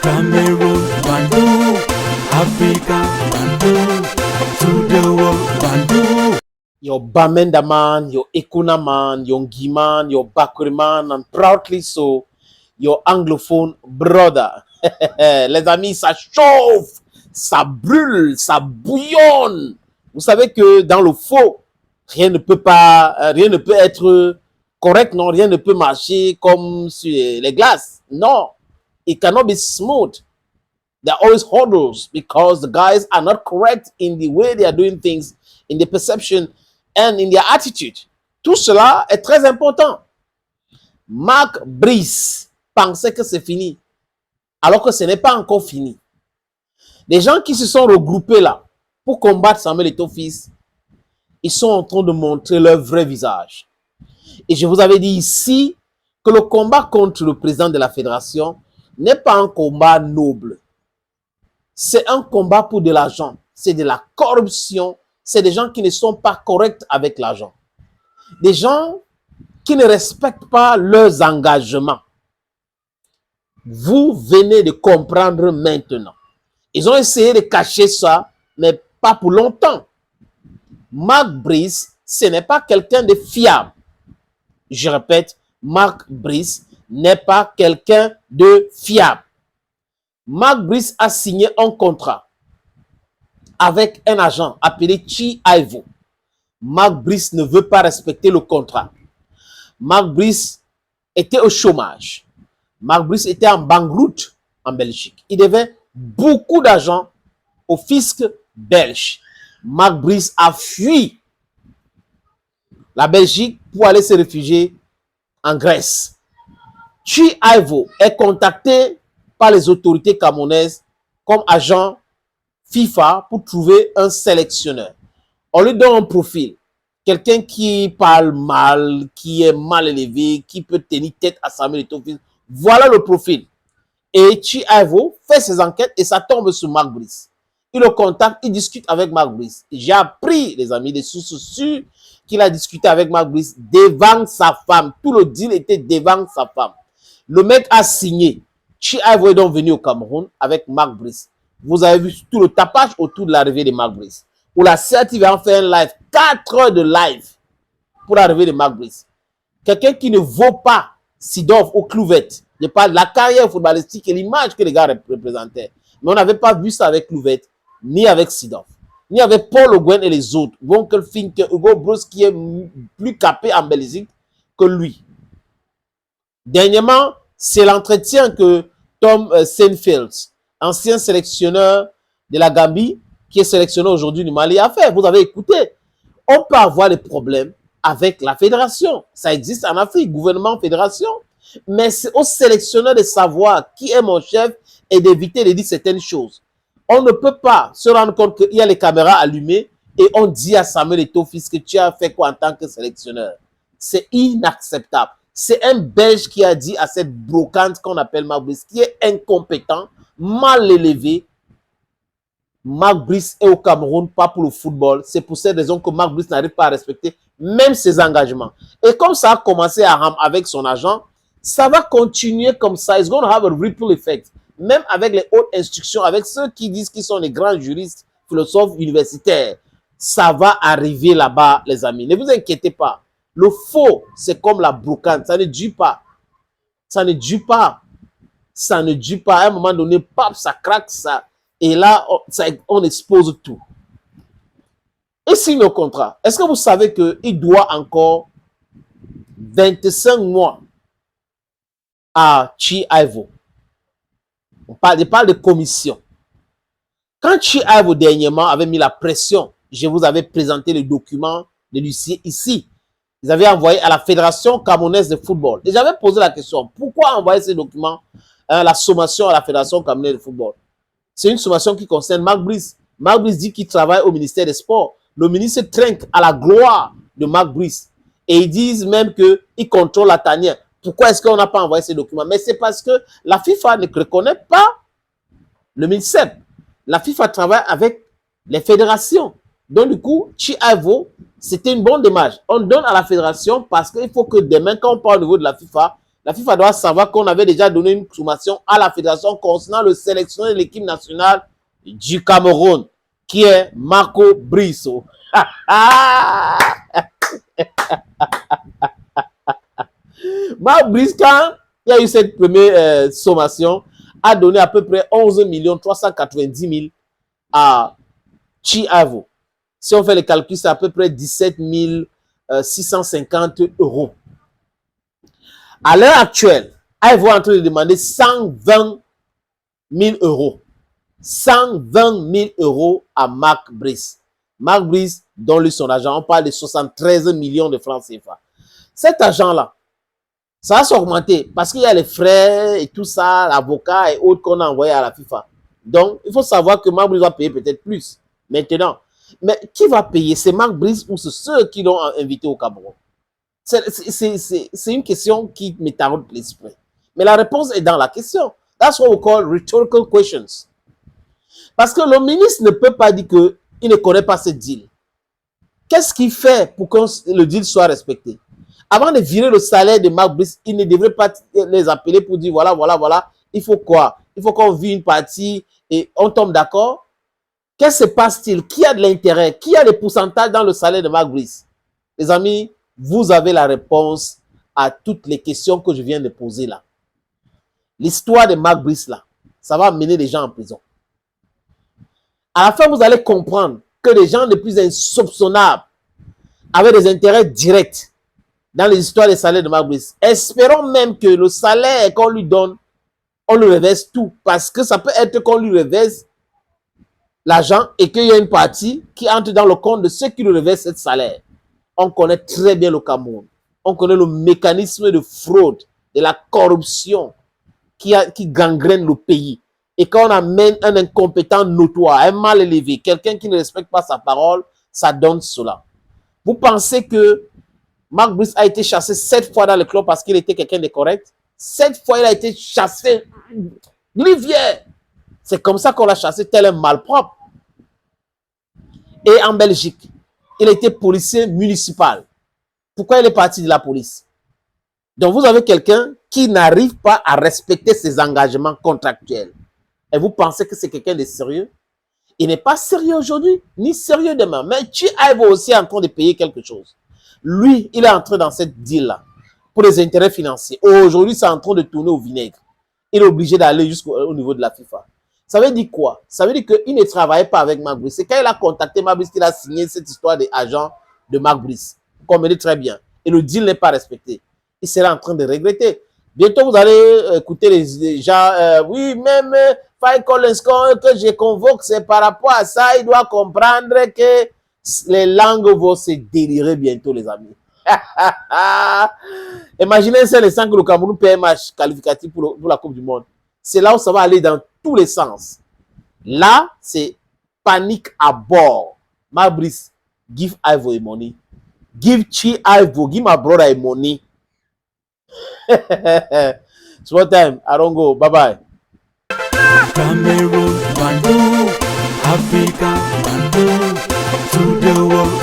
Cameroon, Bandung, Africa, Bandung, to the world, Bandung. Your Bamenda man, your Ekuna man, your Ngi man, your Bakuri man, and proudly so, your anglophone brother. Les amis, ça chauffe, ça brûle, ça bouillonne. Vous savez que dans le faux, rien ne peut être correct, non, rien ne peut marcher comme sur les glaces. Non, it cannot be smooth. There are always hurdles because the guys are not correct in the way they are doing things, in the perception and in their attitude. Tout cela est très important. Marc Brice pensait que c'est fini, alors que ce n'est pas encore fini. Les gens qui se sont regroupés là pour combattre Samuel Eto'o-Fils, ils sont en train de montrer leur vrai visage. Et je vous avais dit ici que le combat contre le président de la fédération n'est pas un combat noble. C'est un combat pour de l'argent. C'est de la corruption. C'est des gens qui ne sont pas corrects avec l'argent. Des gens qui ne respectent pas leurs engagements. Vous venez de comprendre maintenant. Ils ont essayé de cacher ça, mais pas pour longtemps. Marc Brice, ce n'est pas quelqu'un de fiable. Je répète, Marc Brice n'est pas quelqu'un de fiable. Marc Brice a signé un contrat avec un agent appelé Chi Ivo. Marc Brice ne veut pas respecter le contrat. Marc Brice était au chômage. Marc Brice était en banqueroute en Belgique. Il devait beaucoup d'argent au fisc belge. Marc Brice a fui la Belgique pour aller se réfugier en Grèce. Chi Ivo est contacté par les autorités camerounaises comme agent FIFA pour trouver un sélectionneur. On lui donne un profil. Quelqu'un qui parle mal, qui est mal élevé, qui peut tenir tête à Samuel Eto'o-Fils. Voilà le profil. Et Chi Ivo fait ses enquêtes et ça tombe sur Marc Brice. Il le contacte, il discute avec Marc Brice. J'ai appris, les amis, des sources sûres, qu'il a discuté avec Marc Brice devant sa femme. Tout le deal était devant sa femme. Le mec a signé. Chi Ivo est donc venu au Cameroun avec Marc Brice. Vous avez vu tout le tapage autour de l'arrivée de Marc Brice. Où la CRTV a fait un live, 4 heures de live pour l'arrivée de Marc Brice. Quelqu'un qui ne vaut pas Sidorf ou Clouvette. Je parle de la carrière footballistique et l'image que les gars représentaient. Mais on n'avait pas vu ça avec Clouvette, ni avec Sidorf, ni avec Paul Oguen et les autres. Vonkel Finke, Hugo Broos qui est plus capé en Belgique que lui. Dernièrement, c'est l'entretien que Tom Seinfeld, ancien sélectionneur de la Gambie, qui est sélectionné aujourd'hui du Mali, a fait. Vous avez écouté. On peut avoir des problèmes avec la fédération. Ça existe en Afrique, gouvernement, fédération. Mais c'est au sélectionneur de savoir qui est mon chef et d'éviter de dire certaines choses. On ne peut pas se rendre compte qu'il y a les caméras allumées et on dit à Samuel Eto'o-Fils que tu as fait quoi en tant que sélectionneur. C'est inacceptable. C'est un Belge qui a dit à cette brocante qu'on appelle Marc Brice, qui est incompétent, mal élevé. Marc Brice est au Cameroun, pas pour le football. C'est pour cette raison que Marc Brice n'arrive pas à respecter même ses engagements. Et comme ça a commencé avec son agent, ça va continuer comme ça. It's going to have a ripple effect. Même avec les hautes instructions, avec ceux qui disent qu'ils sont les grands juristes, philosophes universitaires, ça va arriver là-bas, les amis. Ne vous inquiétez pas. Le faux, c'est comme la brocante. Ça ne dure pas. Ça ne dure pas. Ça ne dure pas. À un moment donné, paf, ça craque, ça. Et là, on expose tout. Et signe le contrat. Est-ce que vous savez qu'il doit encore 25 mois à Chi Ivo? On parle de commission. Quand Chi Ivo dernièrement avait mis la pression, je vous avais présenté le document de l'huissier ici. Ils avaient envoyé à la Fédération camerounaise de football. Et j'avais posé la question, pourquoi envoyer ces documents, la sommation à la Fédération camerounaise de football? C'est une sommation qui concerne Marc Brice. Marc Brice dit qu'il travaille au ministère des Sports. Le ministre trinque à la gloire de Marc Brice. Et ils disent même qu'il contrôle la tanière. Pourquoi est-ce qu'on n'a pas envoyé ces documents? Mais c'est parce que la FIFA ne reconnaît pas le ministère. La FIFA travaille avec les fédérations. Donc du coup, Chi Ivo, c'était une bonne démarche. On donne à la fédération parce qu'il faut que demain, quand on parle au niveau de la FIFA La FIFA doit savoir qu'on avait déjà donné une sommation à la fédération concernant le sélectionneur de l'équipe nationale du Cameroun, qui est Marco Brisso. Marc Brice, quand il y a eu cette première sommation, a donné à peu près 11 390 000 à Chi-Avo. Si on fait les calculs, c'est à peu près 17 650 euros. À l'heure actuelle, Ivo est en train de demander 120 000 euros. 120 000 euros à Marc Brice. Marc Brice donne-lui son argent. On parle de 73 millions de francs CFA. Cet argent-là, ça va s'augmenter parce qu'il y a les frais et tout ça, l'avocat et autres qu'on a envoyé à la FIFA. Donc, il faut savoir que Marc Brice va payer peut-être plus maintenant. Mais qui va payer? C'est Marc Brice ou c'est ceux qui l'ont invité au Cameroun? C'est une question qui me taraude l'esprit. Mais la réponse est dans la question. That's what we call rhetorical questions. Parce que le ministre ne peut pas dire qu'il ne connaît pas ce deal. Qu'est-ce qu'il fait pour que le deal soit respecté? Avant de virer le salaire de Marc Brice, il ne devrait pas les appeler pour dire voilà, il faut quoi? Il faut qu'on vire une partie et on tombe d'accord? Qu'est-ce qui se passe-t-il? Qui a de l'intérêt? Qui a des pourcentages dans le salaire de Marc Brice? Les amis, vous avez la réponse à toutes les questions que je viens de poser là. L'histoire de Marc Brice là, ça va mener les gens en prison. À la fin, vous allez comprendre que les gens les plus insoupçonnables avaient des intérêts directs dans les histoires des salaires de Marc Brice. Espérons même que le salaire qu'on lui donne, on lui reverse tout. Parce que ça peut être qu'on lui reverse l'argent et qu'il y a une partie qui entre dans le compte de ceux qui lui reversent ce salaire. On connaît très bien le Cameroun. On connaît le mécanisme de fraude, de la corruption qui gangrène le pays. Et quand on amène un incompétent notoire, un mal élevé, quelqu'un qui ne respecte pas sa parole, ça donne cela. Vous pensez que Marc Brice a été chassé 7 fois dans le club parce qu'il était quelqu'un de correct? 7 fois, il a été chassé. Rivière. C'est comme ça qu'on l'a chassé tel un malpropre. Et en Belgique, il était policier municipal. Pourquoi il est parti de la police? Donc, vous avez quelqu'un qui n'arrive pas à respecter ses engagements contractuels. Et vous pensez que c'est quelqu'un de sérieux? Il n'est pas sérieux aujourd'hui, ni sérieux demain. Mais Chi-Avo aussi est en train de payer quelque chose. Lui, il est entré dans cette deal-là pour les intérêts financiers. Aujourd'hui, c'est en train de tourner au vinaigre. Il est obligé d'aller jusqu'au niveau de la FIFA. Ça veut dire quoi? Ça veut dire qu'il ne travaillait pas avec Marc Brice. C'est quand il a contacté Marc Brice qu'il a signé cette histoire d'agent de Marc Brice. Vous comprenez très bien. Et le deal n'est pas respecté. Il sera en train de regretter. Bientôt, vous allez écouter les gens. Oui, même Faye Collins que je convoque, c'est par rapport à ça. Il doit comprendre que les langues vont se délirer bientôt, les amis. Imaginez ça, les 5 que le Cameroun paie un match qualificatif pour la Coupe du Monde. C'est là où ça va aller dans tous les sens. Là, c'est panique à bord. Marc Brice, give Ivo a money. Give Chi-Avo, give my brother a money. It's what time. I don't go. Bye-bye. Cameroon, Bandung, Africa, Bandung, to the world.